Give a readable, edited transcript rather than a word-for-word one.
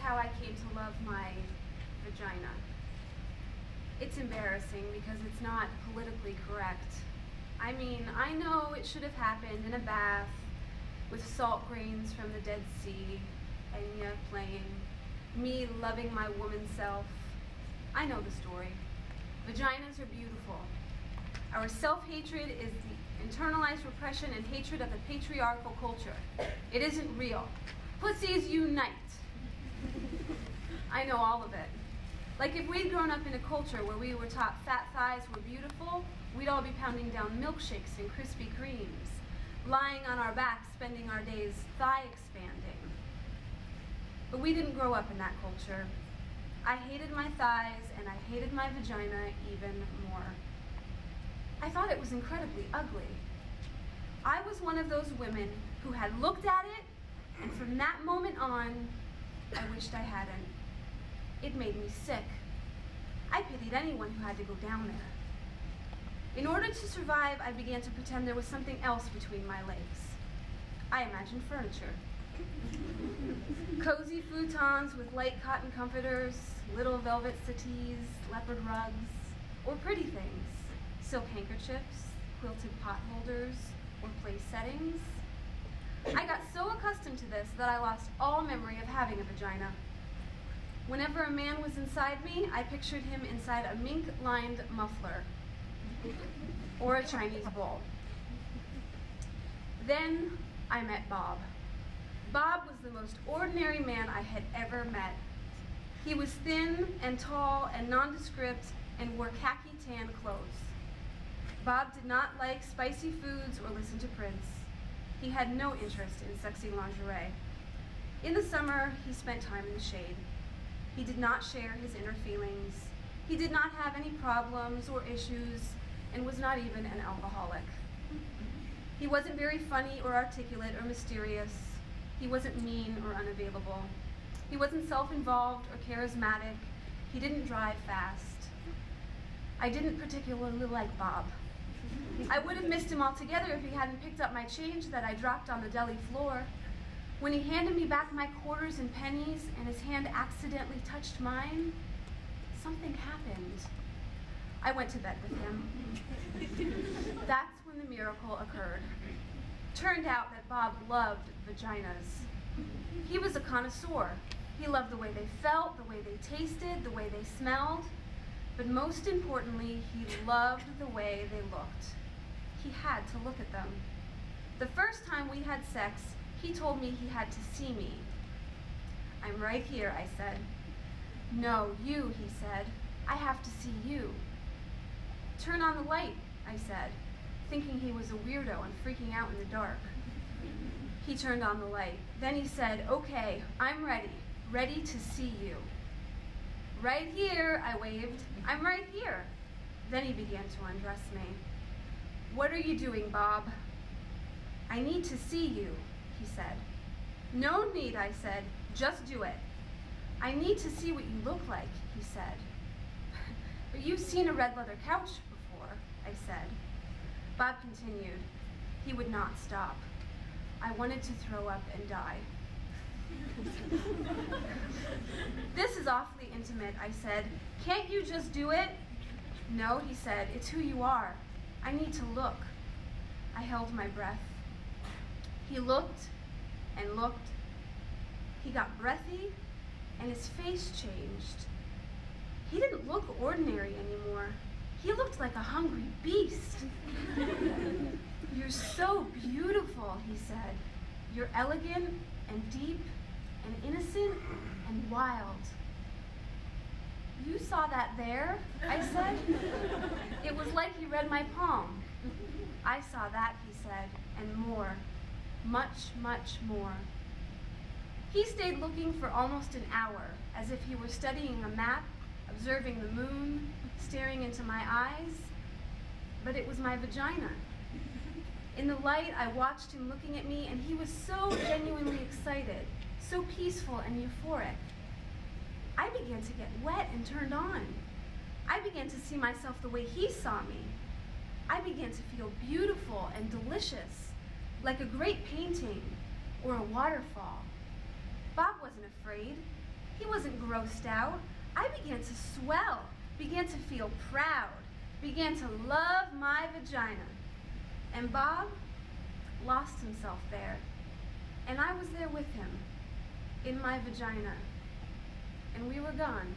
how I came to love my vagina. It's embarrassing because it's not politically correct. I mean, I know it should have happened in a bath with salt grains from the Dead Sea, Enya playing, me loving my woman self. I know the story. Vaginas are beautiful. Our self-hatred is the internalized repression and hatred of the patriarchal culture. It isn't real. Pussies unite. I know all of it. Like if we'd grown up in a culture where we were taught fat thighs were beautiful, we'd all be pounding down milkshakes and Krispy Kremes, lying on our backs, spending our days thigh expanding. But we didn't grow up in that culture. I hated my thighs and I hated my vagina even more. I thought it was incredibly ugly. I was one of those women who had looked at it, and from that moment on, I wished I hadn't. It made me sick. I pitied anyone who had to go down there. In order to survive, I began to pretend there was something else between my legs. I imagined furniture. Cozy futons with light cotton comforters, little velvet settees, leopard rugs, or pretty things, silk handkerchiefs, quilted pot holders, or place settings. I got so accustomed to this that I lost all memory of having a vagina. Whenever a man was inside me, I pictured him inside a mink-lined muffler or a Chinese bowl. Then I met Bob. Bob was the most ordinary man I had ever met. He was thin and tall and nondescript and wore khaki tan clothes. Bob did not like spicy foods or listen to Prince. He had no interest in sexy lingerie. In the summer, he spent time in the shade. He did not share his inner feelings. He did not have any problems or issues and was not even an alcoholic. He wasn't very funny or articulate or mysterious. He wasn't mean or unavailable. He wasn't self-involved or charismatic. He didn't drive fast. I didn't particularly like Bob. I would have missed him altogether if he hadn't picked up my change that I dropped on the deli floor. When he handed me back my quarters and pennies and his hand accidentally touched mine, something happened. I went to bed with him. That's when the miracle occurred. Turned out that Bob loved vaginas. He was a connoisseur. He loved the way they felt, the way they tasted, the way they smelled, but most importantly, he loved the way they looked. He had to look at them. The first time we had sex, he told me he had to see me. "I'm right here," I said. "No, you," he said. "I have to see you." "Turn on the light," I said, thinking he was a weirdo and freaking out in the dark. He turned on the light. Then he said, "Okay, I'm ready to see you." "Right here," I waved. "I'm right here." Then he began to undress me. "What are you doing, Bob?" "I need to see you," he said. "No need," I said. "Just do it." "I need to see what you look like," he said. "But you've seen a red leather couch before," I said. Bob continued. He would not stop. I wanted to throw up and die. "This is awfully intimate," I said. "Can't you just do it?" "No," he said. "It's who you are. I need to look." I held my breath. He looked and looked. He got breathy and his face changed. He didn't look ordinary anymore. He looked like a hungry beast. "You're so beautiful," he said. "You're elegant and deep and innocent and wild." "You saw that there," I said. It was like he read my palm. "I saw that," he said, "and more. Much, much more." He stayed looking for almost an hour, as if he were studying a map, observing the moon, staring into my eyes. But it was my vagina. In the light, I watched him looking at me, and he was so genuinely excited, so peaceful and euphoric. I began to get wet and turned on. I began to see myself the way he saw me. I began to feel beautiful and delicious, like a great painting or a waterfall. Bob wasn't afraid. He wasn't grossed out. I began to swell, began to feel proud, began to love my vagina. And Bob lost himself there. And I was there with him, in my vagina. And we were gone.